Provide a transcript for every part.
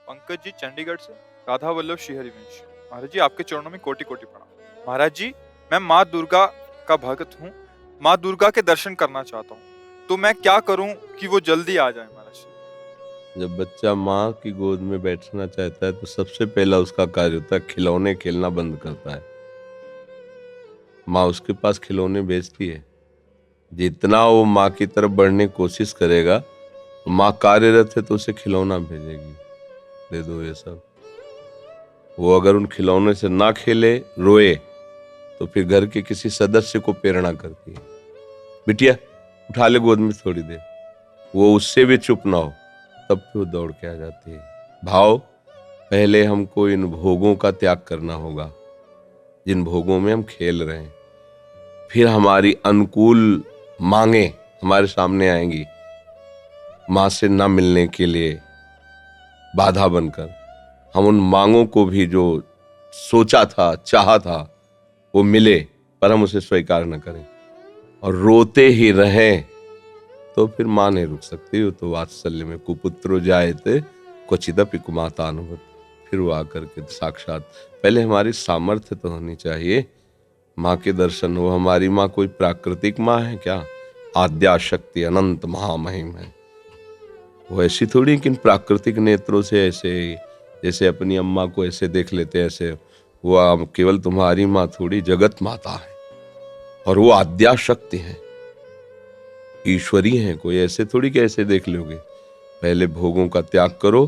पंकज जी चंडीगढ़ से। राधा वल्लभ श्रीहरिवंश। महाराज जी आपके चरणों में कोटि कोटि प्रणाम। महाराज जी मैं माँ दुर्गा का भक्त हूँ, माँ दुर्गा के दर्शन करना चाहता हूँ, तो मैं क्या करूँ कि वो जल्दी आ जाए महाराज जी। जब बच्चा माँ की गोद में बैठना चाहता है तो सबसे पहला उसका कार्य होता है खिलौने खेलना बंद करता है। माँ उसके पास खिलौने भेजती है, जितना वो माँ की तरफ बढ़ने की कोशिश करेगा, माँ कार्यरत है तो उसे खिलौना भेजेगी, दे दो ये सब। वो अगर उन खिलौने से ना खेले, रोए, तो फिर घर के किसी सदस्य को प्रेरणा करती है, बिटिया उठा ले गोद में थोड़ी देर। वो उससे भी चुप ना हो तब फिर वो दौड़ के आ जाती है। भाव, पहले हमको इन भोगों का त्याग करना होगा जिन भोगों में हम खेल रहे हैं, फिर हमारी अनुकूल मांगे हमारे सामने आएंगी, माँ से ना मिलने के लिए बाधा बनकर। हम उन मांगों को भी जो सोचा था, चाहा था, वो मिले पर हम उसे स्वीकार न करें और रोते ही रहें, तो फिर माँ नहीं रुक सकती। वो तो वात्सल्य में कुपुत्रो जायते क्वचिदपि कुमाता अनुभूत। फिर वो आकर के साक्षात, पहले हमारी सामर्थ्य तो होनी चाहिए माँ के दर्शन हो। हमारी माँ कोई प्राकृतिक माँ है क्या? आद्या शक्ति अनंत महामहिम है। वो ऐसी थोड़ी कि प्राकृतिक नेत्रों से ऐसे जैसे अपनी अम्मा को ऐसे देख लेते हैं, ऐसे वो केवल तुम्हारी माँ थोड़ी, जगत माता है और वो आद्या शक्ति है, ईश्वरी है। कोई ऐसे थोड़ी कि ऐसे देख लोगे। पहले भोगों का त्याग करो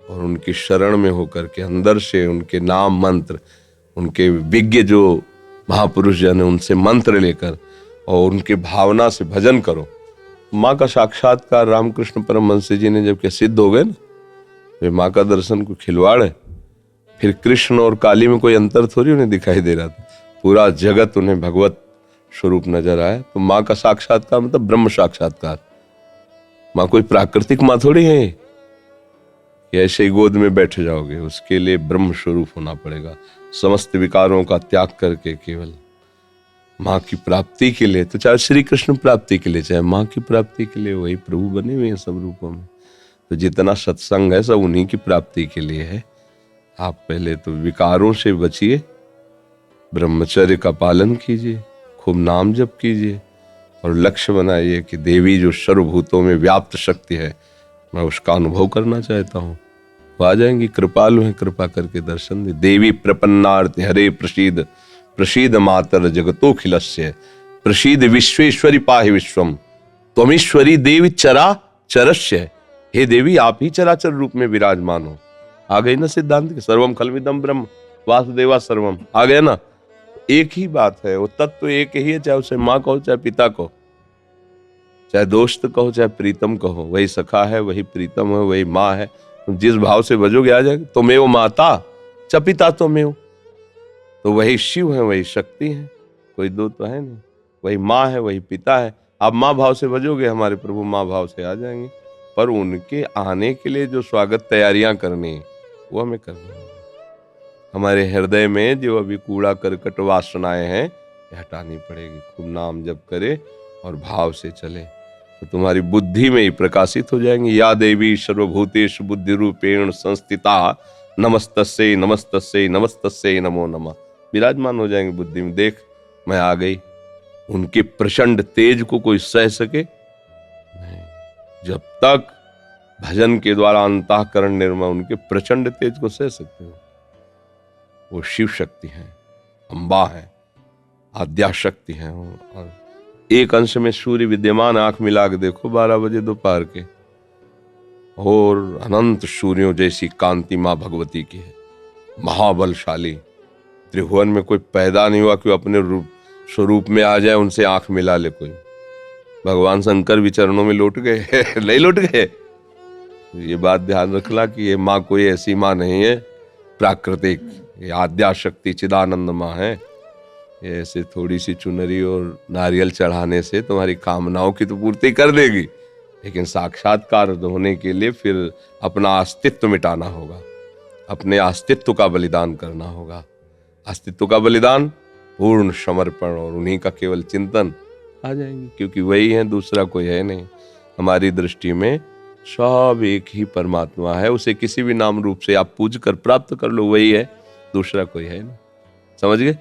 और उनकी शरण में होकर के अंदर से उनके नाम मंत्र, उनके विज्ञ जो महापुरुष जन है उनसे मंत्र लेकर और उनके भावना से भजन करो। माँ का साक्षात्कार रामकृष्ण परमहंस जी ने जब के सिद्ध हो गए ना, वे माँ का दर्शन को खिलवाड़ है। फिर कृष्ण और काली में कोई अंतर थोड़ी उन्हें दिखाई दे रहा था, पूरा जगत उन्हें भगवत स्वरूप नजर आया। तो माँ का साक्षात्कार मतलब ब्रह्म साक्षात्कार। माँ कोई प्राकृतिक माँ थोड़ी है कि ऐसे ही गोद में बैठ जाओगे, उसके लिए ब्रह्म स्वरूप होना पड़ेगा। समस्त विकारों का त्याग करके केवल माँ की प्राप्ति के लिए, तो चाहे श्री कृष्ण प्राप्ति के लिए चाहे माँ की प्राप्ति के लिए, वही प्रभु बने हुए हैं सब रूपों में। तो जितना सत्संग है सब उन्हीं की प्राप्ति के लिए है। आप पहले तो विकारों से बचिए, ब्रह्मचर्य का पालन कीजिए, खूब नाम जप कीजिए और लक्ष्य बनाइए कि देवी जो सर्वभूतों में व्याप्त शक्ति है, मैं उसका अनुभव करना चाहता हूँ। वो आ जाएंगी, कृपालु हैं, कृपा करके दर्शन दे। देवी प्रपन्नार्थ हरे प्रसीद, प्रसीद मातर जगतोखिलस्य, प्रसीद विश्वेश्वरी पाहि विश्वम, त्वमीश्वरी देवी चरा चरस्य। हे देवी आप ही चराचर रूप में विराजमान हो। आ गई ना सिद्धांत के सर्वम खलविदम ब्रह्म वासुदेवा सर्वम, आ गया ना। एक ही बात है, वो तत्व तो एक ही है, चाहे उसे माँ कहो चाहे पिता कहो, चाहे दोस्त कहो चाहे प्रीतम कहो, वही सखा है, वही प्रीतम है, वही माँ है। तुम जिस भाव से भजोगे आ जाएगा। तुम्हें वो माता च पिता तुम्हें, तो वही शिव है, वही शक्ति है, कोई दो तो है नहीं। वही माँ है, वही पिता है। आप माँ भाव से भजोगे, हमारे प्रभु माँ भाव से आ जाएंगे। पर उनके आने के लिए जो स्वागत तैयारियां करनी है वो हमें करनी है। हमारे हृदय में जो अभी कूड़ा करकट वासनाएं हैं ये हटानी पड़ेगी। खूब नाम जप करे और भाव से चले तो तुम्हारी बुद्धि में ही प्रकाशित हो जाएंगी। या देवी सर्वभूतेषु बुद्धि रूपेण संस्थिता नमस्तस्यै नमस्तस्यै नमस्तस्यै नमो नमः। विराजमान हो जाएंगे बुद्धि में। देख मैं आ गई। उनके प्रचंड तेज को कोई सह सके नहीं। जब तक भजन के द्वारा अंतःकरण निर्मल, उनके प्रचंड तेज को सह सकते हो। वो शिव शक्ति है, अम्बा है, आद्या शक्ति है। और एक अंश में सूर्य विद्यमान, आंख मिला के देखो 12 बजे दोपहर के, और अनंत सूर्यों जैसी कांति माँ भगवती की है, महाबलशाली। त्रिभुवन में कोई पैदा नहीं हुआ कि अपने स्वरूप में आ जाए, उनसे आंख मिला ले कोई। भगवान शंकर भी चरणों में लौट गए नहीं लौट गए। ये बात ध्यान रखना कि ये माँ कोई ऐसी माँ नहीं है प्राकृतिक, ये आद्या शक्ति चिदानंद माँ है। ये ऐसे थोड़ी सी चुनरी और नारियल चढ़ाने से तुम्हारी कामनाओं की तो पूर्ति कर देगी, लेकिन साक्षात्कार होने के लिए फिर अपना अस्तित्व मिटाना होगा, अपने अस्तित्व का बलिदान करना होगा। अस्तित्व का बलिदान, पूर्ण समर्पण और उन्हीं का केवल चिंतन, आ जाएंगे। क्योंकि वही है, दूसरा कोई है नहीं। हमारी दृष्टि में सब एक ही परमात्मा है, उसे किसी भी नाम रूप से आप पूज कर प्राप्त कर लो, वही है, दूसरा कोई है ना। समझ गए?